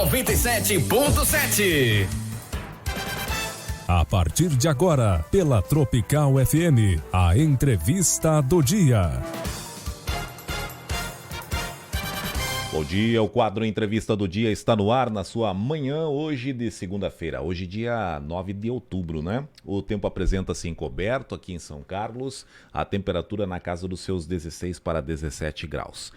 97.7. A partir de agora, pela Tropical FM, a entrevista do dia. Bom dia, o quadro Entrevista do Dia está no ar na sua manhã hoje de segunda-feira, hoje dia 9 de outubro, né? O tempo apresenta-se encoberto aqui em São Carlos, a temperatura na casa dos seus 16 para 17 graus.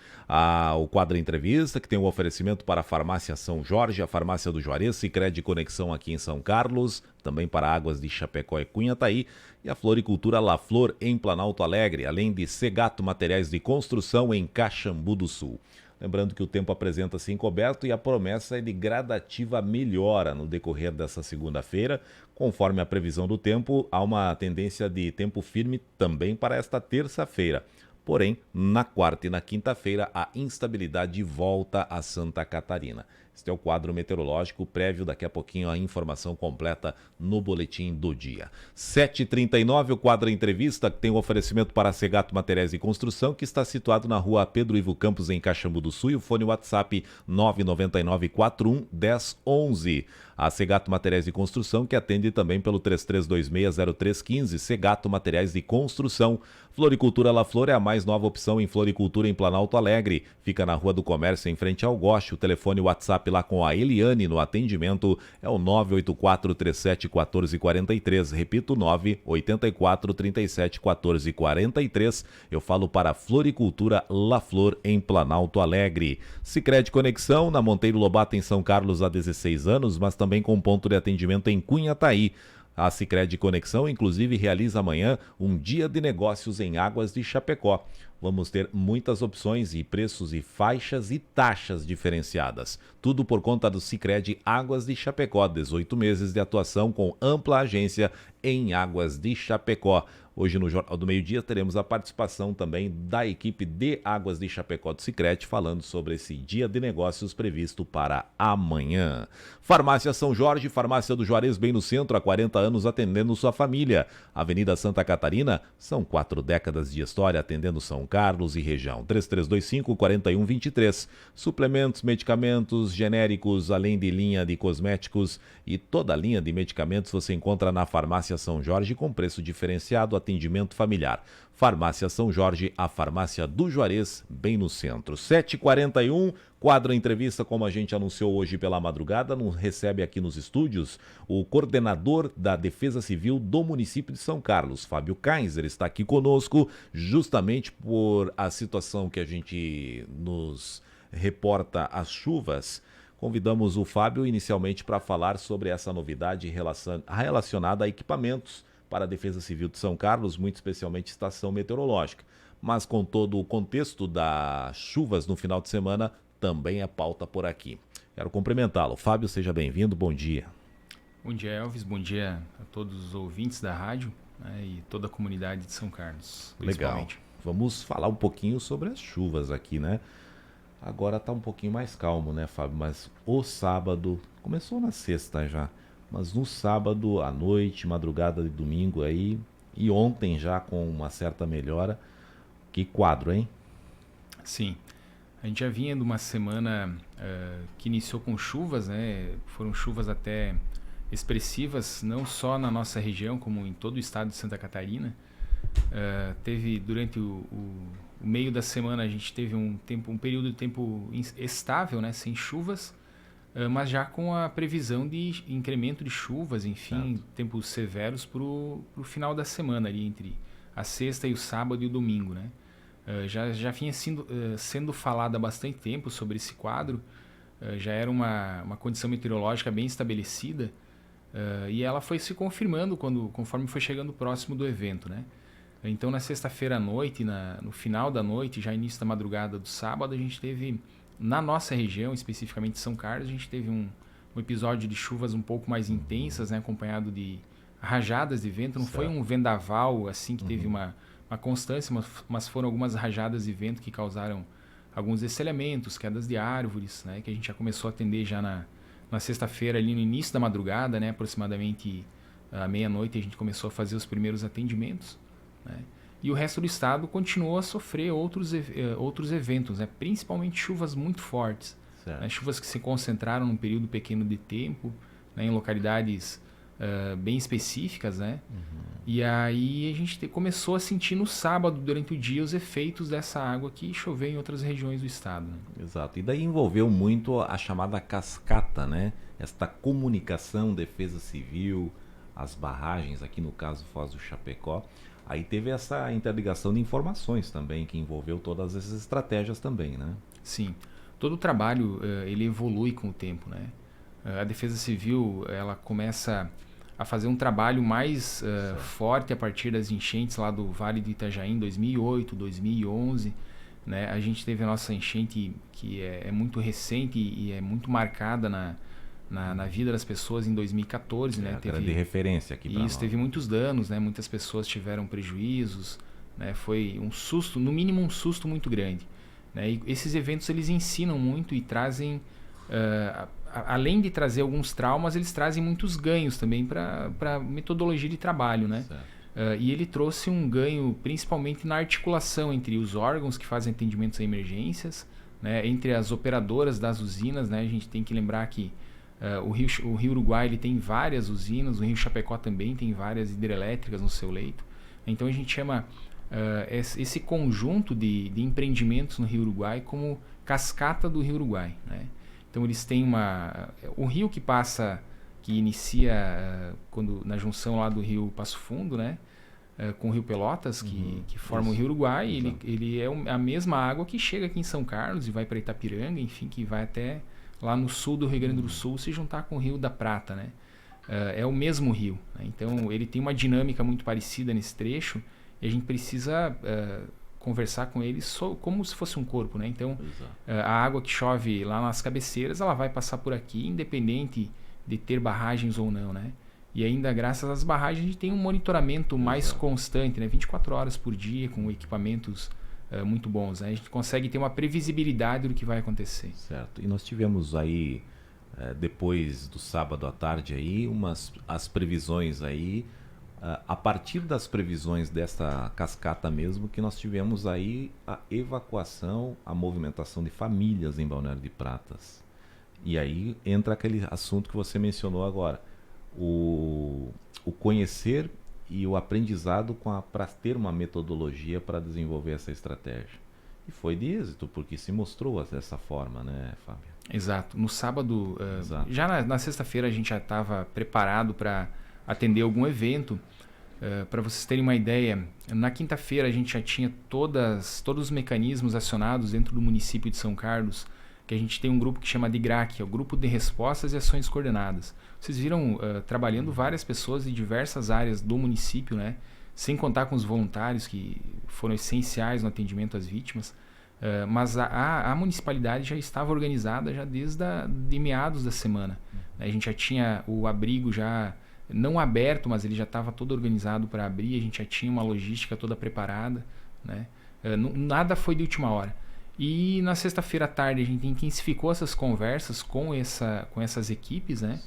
O quadro Entrevista, que tem um oferecimento para a Farmácia São Jorge, a Farmácia do Juarez, Sicredi Conexão aqui em São Carlos, também para Águas de Chapecó e Cunhataí, e a Floricultura La Flor em Planalto Alegre, além de Segato Materiais de Construção em Caxambu do Sul. Lembrando que o tempo apresenta-se encoberto e a promessa é de gradativa melhora no decorrer dessa segunda-feira. Conforme a previsão do tempo, há uma tendência de tempo firme também para esta terça-feira. Porém, na quarta e na quinta-feira, a instabilidade volta a Santa Catarina. Este é o quadro meteorológico prévio, daqui a pouquinho a informação completa no boletim do dia. 7h39, o quadro Entrevista, que tem um oferecimento para a Segato Materiais de Construção, que está situado na rua Pedro Ivo Campos, em Caxambu do Sul, e o fone WhatsApp 999411011. A Segato Materiais de Construção, que atende também pelo 33260315, Segato Materiais de Construção. Floricultura La Flor é a mais nova opção em floricultura em Planalto Alegre. Fica na Rua do Comércio, em frente ao Goste. O telefone WhatsApp lá com a Eliane no atendimento é o 984371443. Repito, 984371443. Eu falo para Floricultura La Flor em Planalto Alegre. Sicredi Conexão, na Monteiro Lobato, em São Carlos, há 16 anos, mas também com ponto de atendimento em Cunhataí. A Sicredi Conexão, inclusive, realiza amanhã um dia de negócios em Águas de Chapecó. Vamos ter muitas opções e preços e faixas e taxas diferenciadas. Tudo por conta do Sicredi Águas de Chapecó. 18 meses de atuação com ampla agência em Águas de Chapecó. Hoje no Jornal do Meio-Dia teremos a participação também da equipe de Águas de Chapecó do Sicredi falando sobre esse dia de negócios previsto para amanhã. Farmácia São Jorge, Farmácia do Juarez, bem no centro, há 40 anos atendendo sua família. Avenida Santa Catarina, são 4 décadas de história atendendo São Carlos e região. 3325-4123. Suplementos, medicamentos genéricos, além de linha de cosméticos e toda a linha de medicamentos você encontra na Farmácia São Jorge com preço diferenciado, atendimento familiar. Farmácia São Jorge, a farmácia do Juarez, bem no centro. 7h41, quadro Entrevista, como a gente anunciou hoje pela madrugada, nos recebe aqui nos estúdios o coordenador da Defesa Civil do município de São Carlos, Fábio Kaiser, está aqui conosco justamente por a situação que a gente nos reporta as chuvas. Convidamos o Fábio inicialmente para falar sobre essa novidade relacionada a equipamentos para a Defesa Civil de São Carlos, muito especialmente estação meteorológica. Mas com todo o contexto das chuvas no final de semana, também é pauta por aqui. Quero cumprimentá-lo. Fábio, seja bem-vindo, bom dia. Bom dia, Elvis, bom dia a todos os ouvintes da rádio, né, e toda a comunidade de São Carlos. Legal. Vamos falar um pouquinho sobre as chuvas aqui, né? Agora está um pouquinho mais calmo, né, Fábio? Mas o sábado, começou na sexta já, mas no sábado à noite, madrugada de domingo aí, e ontem já com uma certa melhora. Que quadro, hein? Sim, a gente já vinha de uma semana que iniciou com chuvas, né? Foram chuvas até expressivas, não só na nossa região, como em todo o estado de Santa Catarina. Teve durante o meio da semana a gente teve um período de tempo estável, né? Sem chuvas. Mas já com a previsão de incremento de chuvas, enfim, tempos severos para o final da semana, ali entre a sexta e o sábado e o domingo, né? Já vinha sendo falado há bastante tempo sobre esse quadro, já era uma condição meteorológica bem estabelecida, e ela foi se confirmando conforme foi chegando próximo do evento, né? Então, na sexta-feira à noite, no final da noite, já início da madrugada do sábado, a gente teve... Na nossa região, especificamente São Carlos, a gente teve um episódio de chuvas um pouco mais intensas, né, acompanhado de rajadas de vento. Não foi um vendaval assim que teve uma constância, mas foram algumas rajadas de vento que causaram alguns destelhamentos, quedas de árvores, né, que a gente já começou a atender já na sexta-feira, ali no início da madrugada, né, aproximadamente à meia-noite, a gente começou a fazer os primeiros atendimentos, né. E o resto do estado continuou a sofrer outros eventos, né? Principalmente chuvas muito fortes. né? Chuvas que se concentraram num período pequeno de tempo, né? Em localidades bem específicas, né? E aí a gente começou a sentir no sábado, durante o dia, os efeitos dessa água que choveu em outras regiões do estado, né? Exato. E daí envolveu muito a chamada cascata, né? Esta comunicação, defesa civil, as barragens, aqui no caso Foz do Chapecó. Aí teve essa interligação de informações também, que envolveu todas essas estratégias também, né? Sim. Todo o trabalho, ele evolui com o tempo, né? A defesa civil, ela começa a fazer um trabalho mais forte a partir das enchentes lá do Vale do Itajaí em 2008, 2011, né? A gente teve a nossa enchente que é muito recente e é muito marcada na vida das pessoas em 2014, né? Teve grande referência aqui para nós. Isso, teve muitos danos, né? Muitas pessoas tiveram prejuízos, né? Foi um susto, no mínimo um susto muito grande, né? E esses eventos eles ensinam muito e trazem, além de trazer alguns traumas, eles trazem muitos ganhos também para metodologia de trabalho, né? E ele trouxe um ganho principalmente na articulação entre os órgãos que fazem atendimentos a emergências, né? Entre as operadoras das usinas, né? A gente tem que lembrar que o Rio Uruguai ele tem várias usinas, o Rio Chapecó também tem várias hidrelétricas no seu leito. Então a gente chama esse conjunto de empreendimentos no Rio Uruguai como cascata do Rio Uruguai, né? Então eles têm o rio que inicia na junção lá do Rio Passo Fundo, né? Com o Rio Pelotas, que forma o Rio Uruguai. Ele é a mesma água que chega aqui em São Carlos e vai para Itapiranga, enfim, que vai até lá no sul do Rio Grande do Sul se juntar com o Rio da Prata, né? É o mesmo rio, né? Então ele tem uma dinâmica muito parecida nesse trecho e a gente precisa conversar com ele como se fosse um corpo, né? Então a água que chove lá nas cabeceiras, ela vai passar por aqui independente de ter barragens ou não, né? E ainda graças às barragens a gente tem um monitoramento mais constante, né? 24 horas por dia com equipamentos muito bons, né? A gente consegue ter uma previsibilidade do que vai acontecer. Certo. E nós tivemos aí depois do sábado à tarde aí as previsões aí, a partir das previsões dessa cascata mesmo, que nós tivemos aí a evacuação, a movimentação de famílias em Balneário de Pratas. E aí entra aquele assunto que você mencionou agora, o conhecer e o aprendizado para ter uma metodologia para desenvolver essa estratégia. E foi de êxito, porque se mostrou dessa forma, né, Fábio? Exato. No sábado, já na sexta-feira a gente já estava preparado para atender algum evento. Para vocês terem uma ideia, na quinta-feira a gente já tinha todos os mecanismos acionados dentro do município de São Carlos, que a gente tem um grupo que chama de GRAC, é o Grupo de Respostas e Ações Coordenadas. Vocês viram trabalhando várias pessoas de diversas áreas do município, né? Sem contar com os voluntários que foram essenciais no atendimento às vítimas. Mas a municipalidade já estava organizada já desde meados da semana. A gente já tinha o abrigo já não aberto, mas ele já estava todo organizado para abrir, a gente já tinha uma logística toda preparada, né? Nada foi de última hora. E na sexta-feira à tarde a gente intensificou essas conversas com essas equipes, né?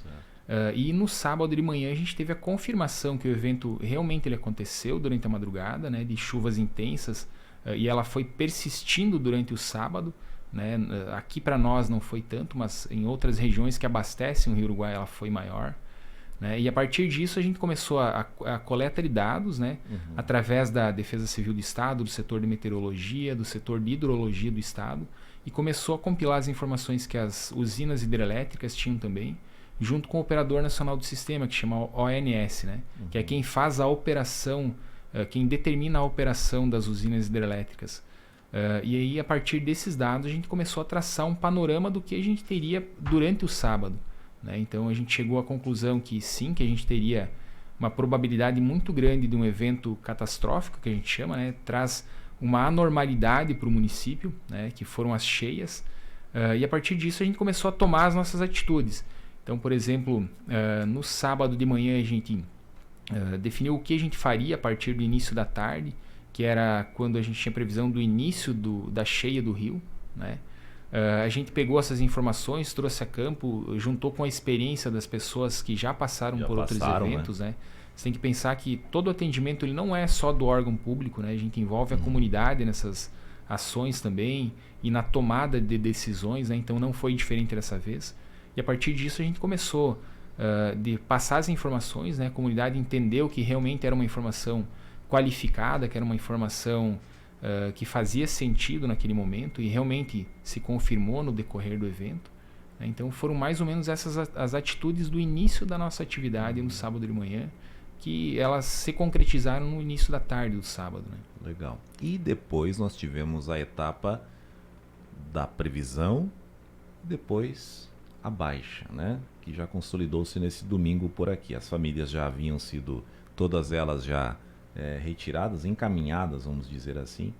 E no sábado de manhã a gente teve a confirmação que o evento realmente ele aconteceu durante a madrugada, né? De chuvas intensas, e ela foi persistindo durante o sábado, né? Aqui para nós não foi tanto, mas em outras regiões que abastecem o Rio Uruguai ela foi maior, né? E a partir disso a gente começou a coleta de dados, né? Através da Defesa Civil do Estado, do setor de meteorologia, do setor de hidrologia do Estado, e começou a compilar as informações que as usinas hidrelétricas tinham também, junto com o Operador Nacional do Sistema, que chama ONS, né? Que é quem faz a operação, quem determina a operação das usinas hidrelétricas. E aí, a partir desses dados, a gente começou a traçar um panorama do que a gente teria durante o sábado, né? Então, a gente chegou à conclusão que sim, que a gente teria uma probabilidade muito grande de um evento catastrófico, que a gente chama, né? Traz uma anormalidade para o município, né? Que foram as cheias. E a partir disso, a gente começou a tomar as nossas atitudes. Então, por exemplo, no sábado de manhã, a gente definiu o que a gente faria a partir do início da tarde, que era quando a gente tinha previsão do início da cheia do rio, né? A gente pegou essas informações, trouxe a campo, juntou com a experiência das pessoas que já passaram por outros eventos, né? Você tem que pensar que todo atendimento ele não é só do órgão público, né? A gente envolve a comunidade ações também e na tomada de decisões, né? Então não foi diferente dessa vez. E a partir disso a gente começou de passar as informações, né? A comunidade entendeu que realmente era uma informação qualificada, que era uma informação que fazia sentido naquele momento e realmente se confirmou no decorrer do evento. Né? Então foram mais ou menos essas as atitudes do início da nossa atividade no sábado de manhã, que elas se concretizaram no início da tarde do sábado. Né? Legal. E depois nós tivemos a etapa da previsão, depois a baixa, né? Que já consolidou-se nesse domingo por aqui. As famílias já haviam sido, todas elas já retiradas, encaminhadas, vamos dizer assim.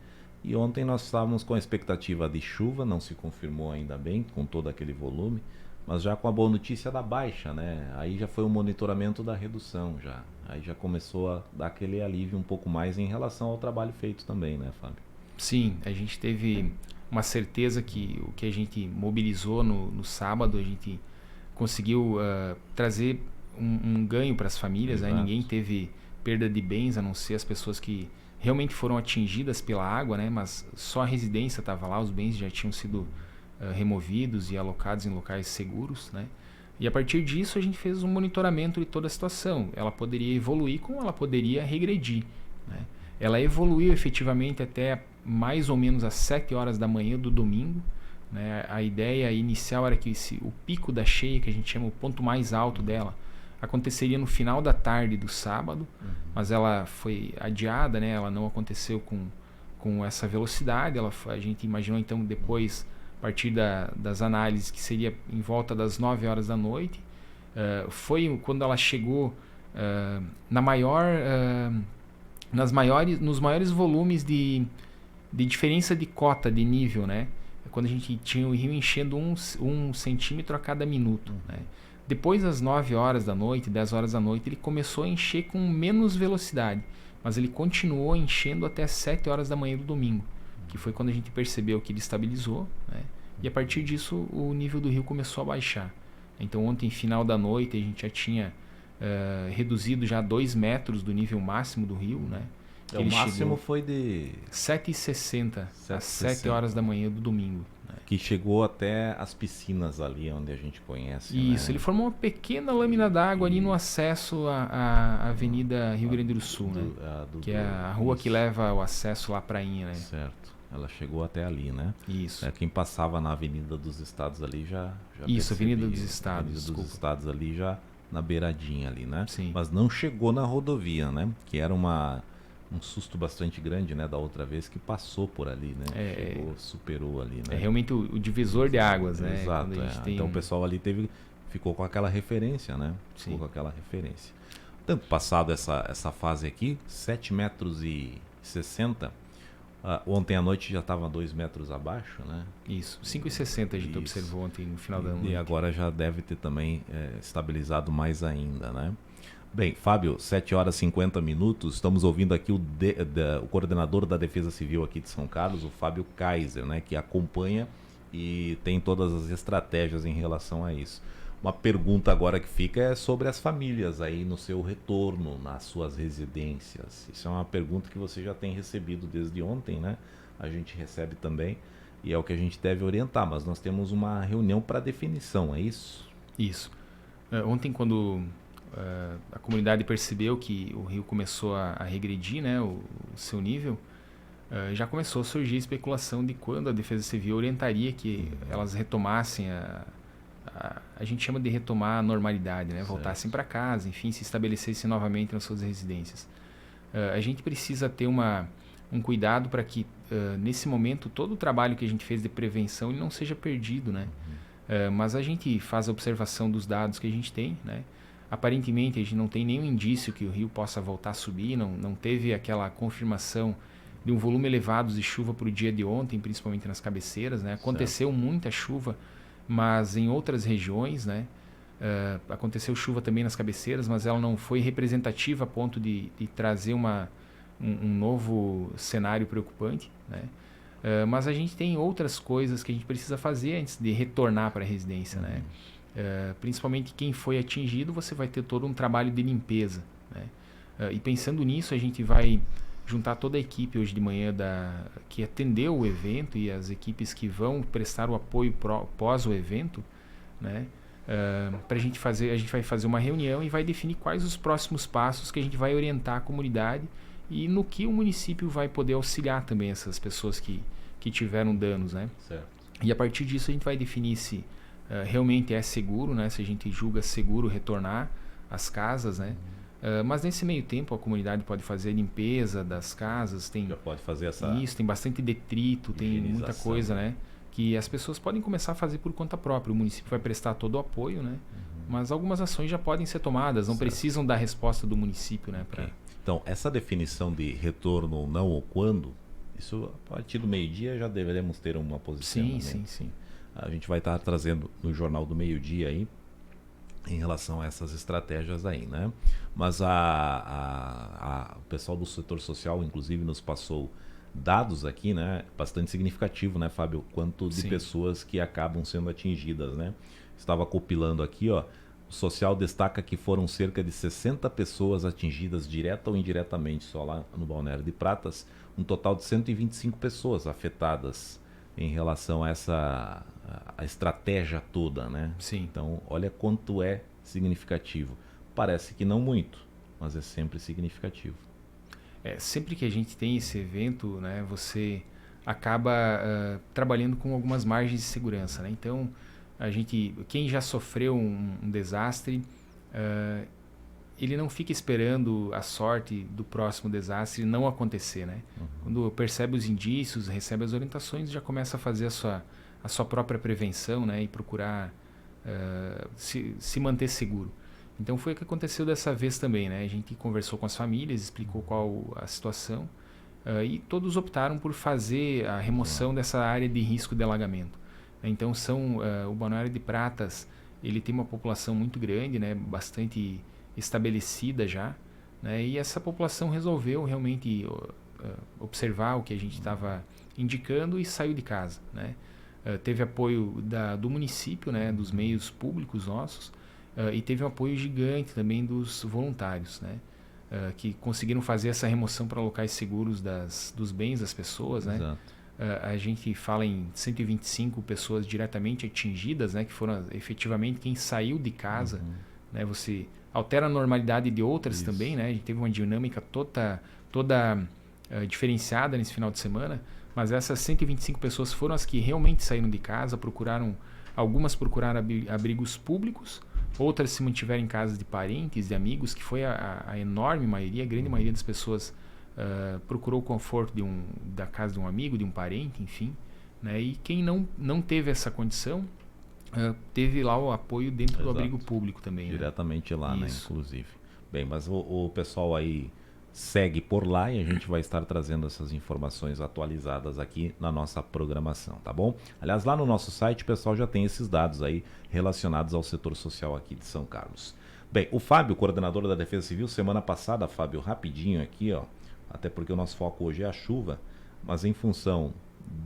E ontem nós estávamos com a expectativa de chuva, não se confirmou ainda bem, com todo aquele volume, mas já com a boa notícia da baixa, né? Aí já foi o monitoramento da redução já. Aí já começou a dar aquele alívio um pouco mais em relação ao trabalho feito também, né, Fábio? Sim, a gente teve uma certeza que o que a gente mobilizou no sábado, a gente conseguiu trazer um ganho para as famílias, né? Ninguém teve perda de bens, a não ser as pessoas que realmente foram atingidas pela água, né? Mas só a residência estava lá, os bens já tinham sido removidos e alocados em locais seguros, né? E a partir disso a gente fez um monitoramento de toda a situação. Ela poderia evoluir como ela poderia regredir, né? Ela evoluiu efetivamente até mais ou menos às 7 horas da manhã do domingo, né? A ideia inicial era que o pico da cheia, que a gente chama o ponto mais alto dela, aconteceria no final da tarde do sábado, mas ela foi adiada, né? Ela não aconteceu com essa velocidade. A gente imaginou então depois, a partir das análises, que seria em volta das 9 horas da noite. Foi quando ela chegou nos maiores volumes de diferença de cota de nível, né? Quando a gente tinha o rio enchendo 1 centímetro a cada minuto, né? Depois das 9 horas da noite, 10 horas da noite, ele começou a encher com menos velocidade, mas ele continuou enchendo até as 7 horas da manhã do domingo, que foi quando a gente percebeu que ele estabilizou, né? E a partir disso o nível do rio começou a baixar. Então ontem, final da noite, a gente já tinha reduzido já 2 metros do nível máximo do rio, né? O máximo foi de 7,60 às 7 horas da manhã do domingo. Que chegou até as piscinas ali onde a gente conhece. Isso, né? ele formou uma pequena lâmina d'água ali no acesso à Avenida Rio Grande do Sul, né? Que é a rua que leva o acesso lá à prainha, né? Certo. Ela chegou até ali, né? Isso. Quem passava na Avenida dos Estados ali já Isso, percebia. Avenida dos Estados. Avenida dos Estados ali já na beiradinha ali, né? Sim. Mas não chegou na rodovia, né? Que era um susto bastante grande, né, da outra vez, que passou por ali, né? Chegou, superou ali, né? É realmente o divisor de águas, né? Exato. Então o pessoal ali ficou com aquela referência, né? Sim. Ficou com aquela referência. Então, passado essa fase aqui, 7,60 metros. Ontem à noite já estava 2 metros abaixo, né? Isso, 5,60 a gente observou ontem no final da noite. E agora já deve ter também estabilizado mais ainda, né? Bem, Fábio, 7 horas e 50 minutos, estamos ouvindo aqui o coordenador da Defesa Civil aqui de São Carlos, o Fábio Kaiser, né, que acompanha e tem todas as estratégias em relação a isso. Uma pergunta agora que fica é sobre as famílias aí no seu retorno, nas suas residências. Isso é uma pergunta que você já tem recebido desde ontem, né? A gente recebe também e é o que a gente deve orientar, mas nós temos uma reunião para definição, é isso? Isso. Ontem, quando a comunidade percebeu que o rio começou a regredir, né, o seu nível, já começou a surgir a especulação de quando a Defesa Civil orientaria que elas retomassem a gente chama de retomar a normalidade, né, voltassem para casa, enfim, se estabelecessem novamente nas suas residências. A gente precisa ter um cuidado para que nesse momento todo o trabalho que a gente fez de prevenção ele não seja perdido, né? Mas a gente faz a observação dos dados que a gente tem, né? Aparentemente a gente não tem nenhum indício que o rio possa voltar a subir, não teve aquela confirmação de um volume elevado de chuva para o dia de ontem, principalmente nas cabeceiras, né? Aconteceu muita chuva, mas em outras regiões, né? Aconteceu chuva também nas cabeceiras, mas ela não foi representativa a ponto de trazer um novo cenário preocupante, né? Mas a gente tem outras coisas que a gente precisa fazer antes de retornar para a residência, né? Principalmente quem foi atingido, você vai ter todo um trabalho de limpeza, né? E pensando nisso, a gente vai juntar toda a equipe hoje de manhã que atendeu o evento e as equipes que vão prestar o apoio pós o evento, né? A gente vai fazer uma reunião e vai definir quais os próximos passos que a gente vai orientar a comunidade e no que o município vai poder auxiliar também essas pessoas que tiveram danos, né? Certo. E a partir disso a gente vai definir se realmente é seguro, né? Se a gente julga seguro retornar às casas, né? Mas nesse meio tempo a comunidade pode fazer a limpeza das casas, Já pode fazer essa... Isso, tem bastante detrito, tem muita coisa, né? Que as pessoas podem começar a fazer por conta própria. O município vai prestar todo o apoio, né? Mas algumas ações já podem ser tomadas, não precisam da resposta do município, né? Então, essa definição de retorno ou não, ou quando, isso a partir do meio-dia já deveremos ter uma posição. Sim. A gente vai estar trazendo no Jornal do Meio-Dia aí, em relação a essas estratégias aí, né? Mas o pessoal do setor social, inclusive, nos passou dados aqui, né? Bastante significativo, né, Fábio? Quanto de pessoas que acabam sendo atingidas, né? Estava compilando aqui, ó. O social destaca que foram cerca de 60 pessoas atingidas direta ou indiretamente, só lá no Balneário de Pratas, um total de 125 pessoas afetadas em relação a a estratégia toda, né? Sim. Então, olha quanto é significativo. Parece que não muito, mas é sempre significativo. Sempre que a gente tem esse evento, né, você acaba trabalhando com algumas margens de segurança, né? Então, quem já sofreu um desastre, ele não fica esperando a sorte do próximo desastre não acontecer, né? Quando percebe os indícios, recebe as orientações, já começa a fazer a sua própria prevenção, né? E procurar se manter seguro. Então foi o que aconteceu dessa vez também, né? A gente conversou com as famílias, explicou qual a situação e todos optaram por fazer a remoção dessa área de risco de alagamento. Então o Balneário de Pratas, ele tem uma população muito grande, né? Bastante estabelecida já, né? E essa população resolveu realmente observar o que a gente estava indicando e saiu de casa, né? Teve apoio do município, né? Dos meios públicos nossos, e teve um apoio gigante também dos voluntários, né? Que conseguiram fazer essa remoção para locais seguros dos bens das pessoas, né? Exato. A gente fala em 125 pessoas diretamente atingidas, né? Que foram efetivamente quem saiu de casa, né? Você altera a normalidade de outras também, né? A gente teve uma dinâmica toda diferenciada nesse final de semana, mas essas 125 pessoas foram as que realmente saíram de casa, algumas procuraram abrigos públicos, outras se mantiveram em casas de parentes, de amigos, que foi a enorme maioria, a grande maioria das pessoas procurou o conforto da casa de um amigo, de um parente, enfim, né? E quem não teve essa condição, teve lá o apoio dentro do abrigo público também. Diretamente, né? Lá, Isso. né? Inclusive. Bem, mas o pessoal aí segue por lá e a gente vai estar trazendo essas informações atualizadas aqui na nossa programação, tá bom? Aliás, lá no nosso site o pessoal já tem esses dados aí relacionados ao setor social aqui de São Carlos. Bem, o Fábio, coordenador da Defesa Civil, semana passada, Fábio, rapidinho aqui, ó, até porque o nosso foco hoje é a chuva, mas em função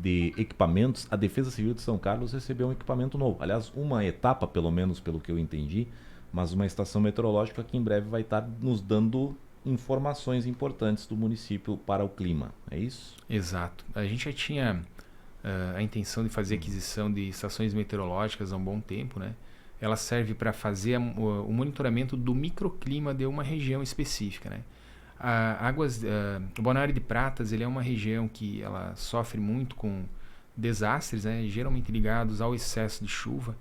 de equipamentos, a Defesa Civil de São Carlos recebeu um equipamento novo. Aliás, uma etapa, pelo menos pelo que eu entendi, mas uma estação meteorológica que em breve vai estar nos dando informações importantes do município para o clima, é isso? Exato. A gente já tinha a intenção de fazer aquisição de estações meteorológicas há um bom tempo, né? Ela serve para fazer o monitoramento do microclima de uma região específica, né? O Balneário de Pratas, ele é uma região que ela sofre muito com desastres, né? Geralmente ligados ao excesso de chuva.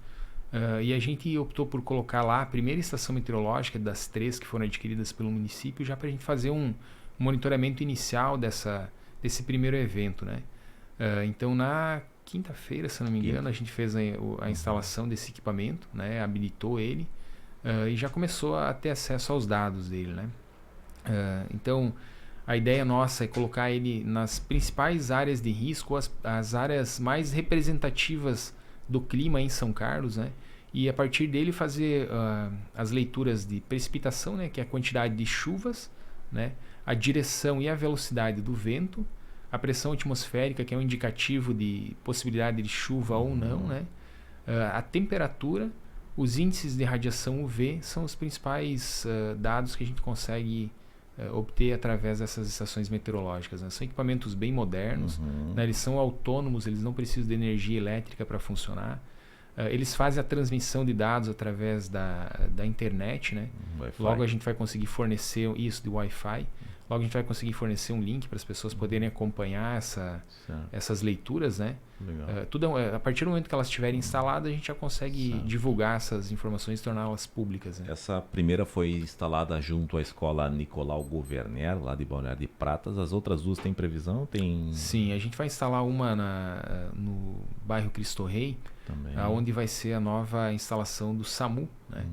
E a gente optou por colocar lá a primeira estação meteorológica das 3 que foram adquiridas pelo município, já para a gente fazer um monitoramento inicial desse primeiro evento, né? Então, na quinta-feira, se não me engano, a gente fez a instalação desse equipamento, né? Habilitou ele e já começou a ter acesso aos dados dele, né? Então, a ideia nossa é colocar ele nas principais áreas de risco, as áreas mais representativas do clima em São Carlos, né? E a partir dele fazer as leituras de precipitação, né? Que é a quantidade de chuvas, né? A direção e a velocidade do vento, a pressão atmosférica, que é um indicativo de possibilidade de chuva ou não, né? A temperatura, os índices de radiação UV são os principais dados que a gente consegue obter através dessas estações meteorológicas, né? São equipamentos bem modernos, né? Eles são autônomos, eles não precisam de energia elétrica para funcionar. Eles fazem a transmissão de dados através da internet, né? Logo a gente vai conseguir fornecer isso de Wi-Fi. Logo a gente vai conseguir fornecer um link para as pessoas poderem acompanhar essas leituras, né? Tudo, a partir do momento que elas estiverem instaladas, a gente já consegue divulgar essas informações e torná-las públicas, né? Essa primeira foi instalada junto à escola Nicolau Governer, lá de Balneário de Pratas. As outras duas têm previsão? Sim, a gente vai instalar uma no bairro Cristo Rei, onde vai ser a nova instalação do SAMU, né?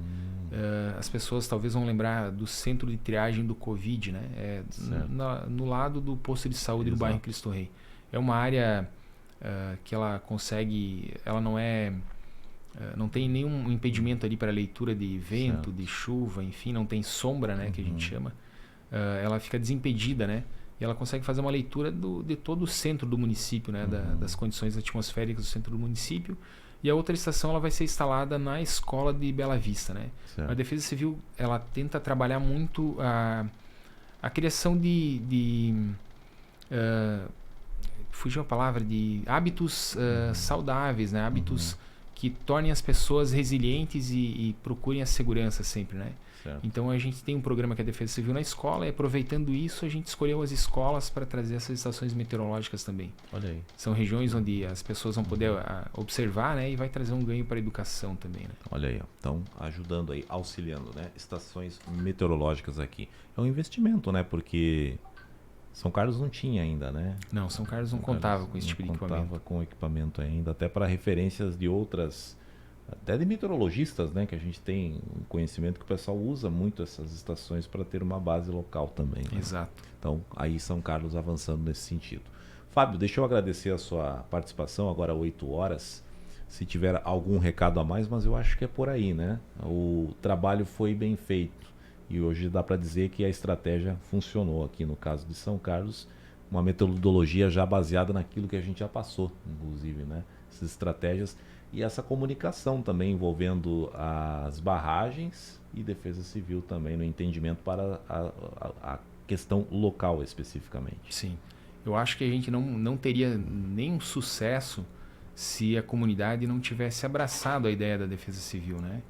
As pessoas talvez vão lembrar do centro de triagem do Covid, né? No lado do posto de saúde do bairro Cristo Rei. É uma área que ela consegue, ela não tem nenhum impedimento ali para leitura de vento, de chuva, enfim, não tem sombra, né, que a gente chama. Ela fica desimpedida, né? E ela consegue fazer uma leitura de todo o centro do município, né? Das condições atmosféricas do centro do município. E a outra estação ela vai ser instalada na escola de Bela Vista, né? A Defesa Civil ela tenta trabalhar muito a criação fugiu a palavra, de hábitos saudáveis, né? Hábitos que tornem as pessoas resilientes e procurem a segurança sempre, né? Então a gente tem um programa que é a Defesa Civil na escola e aproveitando isso a gente escolheu as escolas para trazer essas estações meteorológicas também. Olha aí. São regiões onde as pessoas vão poder observar, né? E vai trazer um ganho para a educação também, né? Olha aí, ó. Então ajudando aí, auxiliando, né? Estações meteorológicas aqui. É um investimento, né? Porque São Carlos não tinha ainda, né? Não, São Carlos não contava com esse tipo de equipamento. Não contava com equipamento ainda, até para referências de outras, até de meteorologistas, né? Que a gente tem um conhecimento que o pessoal usa muito essas estações para ter uma base local também. Né? Exato. Então, aí São Carlos avançando nesse sentido. Fábio, deixa eu agradecer a sua participação, agora 8 horas. Se tiver algum recado a mais, mas eu acho que é por aí, né? O trabalho foi bem feito. E hoje dá para dizer que a estratégia funcionou aqui no caso de São Carlos, uma metodologia já baseada naquilo que a gente já passou, inclusive, né? Essas estratégias e essa comunicação também envolvendo as barragens e Defesa Civil também no entendimento para a questão local especificamente. Sim, eu acho que a gente não teria nenhum sucesso se a comunidade não tivesse abraçado a ideia da Defesa Civil, né?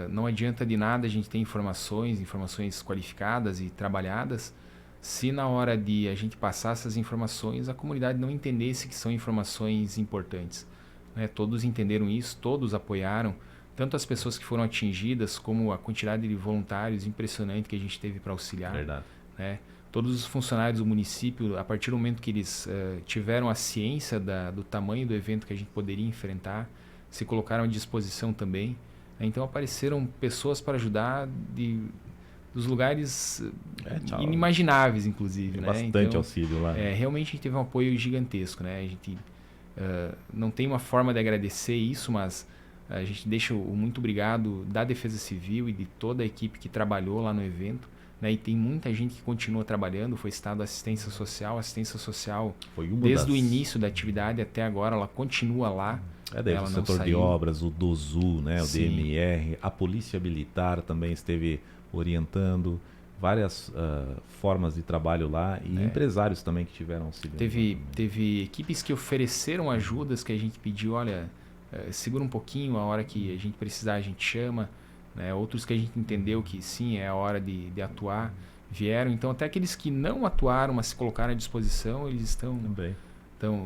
Não adianta de nada a gente ter informações qualificadas e trabalhadas, se na hora de a gente passar essas informações a comunidade não entendesse que são informações importantes. Né? Todos entenderam isso, todos apoiaram, tanto as pessoas que foram atingidas como a quantidade de voluntários impressionante que a gente teve para auxiliar. Verdade. Né? Todos os funcionários do município, a partir do momento que eles tiveram a ciência do tamanho do evento que a gente poderia enfrentar, se colocaram à disposição também. Então apareceram pessoas para ajudar dos lugares inimagináveis, inclusive. Né? Bastante então, auxílio lá. Realmente a gente teve um apoio gigantesco. Né? A gente não tem uma forma de agradecer isso, mas a gente deixa o muito obrigado da Defesa Civil e de toda a equipe que trabalhou lá no evento. Né? E tem muita gente que continua trabalhando, foi citado assistência social foi desde o início da atividade até agora, ela continua lá. Daí o setor de obras, o DOSU, né, o DMR, a Polícia Militar também esteve orientando, várias formas de trabalho lá e empresários também que tiveram auxílio. Teve equipes que ofereceram ajudas que a gente pediu, olha, segura um pouquinho, a hora que a gente precisar a gente chama. Né? Outros que a gente entendeu que sim, é a hora de atuar, vieram. Então até aqueles que não atuaram, mas se colocaram à disposição, eles estão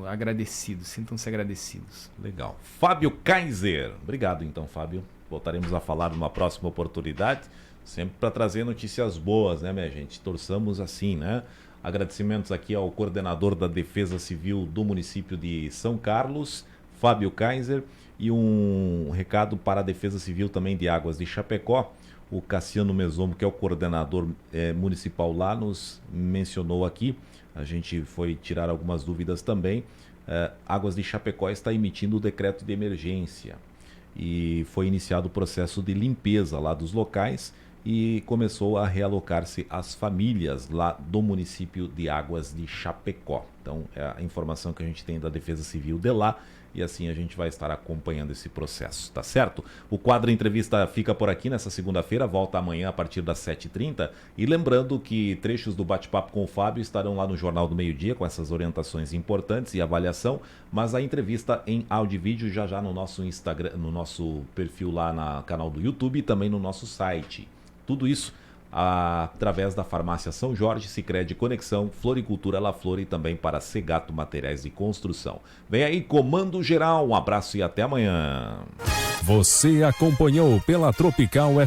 agradecidos, sintam-se agradecidos. Legal. Fábio Kaiser. Obrigado então, Fábio. Voltaremos a falar numa próxima oportunidade, sempre para trazer notícias boas, né, minha gente? Torçamos assim, né? Agradecimentos aqui ao coordenador da Defesa Civil do município de São Carlos, Fábio Kaiser. E um recado para a Defesa Civil também de Águas de Chapecó. O Cassiano Mesomo, que é o coordenador municipal lá, nos mencionou aqui. A gente foi tirar algumas dúvidas também. Águas de Chapecó está emitindo o decreto de emergência. E foi iniciado o processo de limpeza lá dos locais. e começou a realocar-se as famílias lá do município de Águas de Chapecó. Então, é a informação que a gente tem da Defesa Civil de lá, e assim a gente vai estar acompanhando esse processo, tá certo? O quadro Entrevista fica por aqui nessa segunda-feira, volta amanhã a partir das 7h30, e lembrando que trechos do bate-papo com o Fábio estarão lá no Jornal do Meio-Dia com essas orientações importantes e avaliação, mas a entrevista em áudio e vídeo já no nosso Instagram, no nosso perfil lá no canal do YouTube e também no nosso site. Tudo isso através da Farmácia São Jorge, Sicredi Conexão, Floricultura La Flor e também para Segato Materiais de Construção. Vem aí, Comando Geral, um abraço e até amanhã. Você acompanhou pela Tropical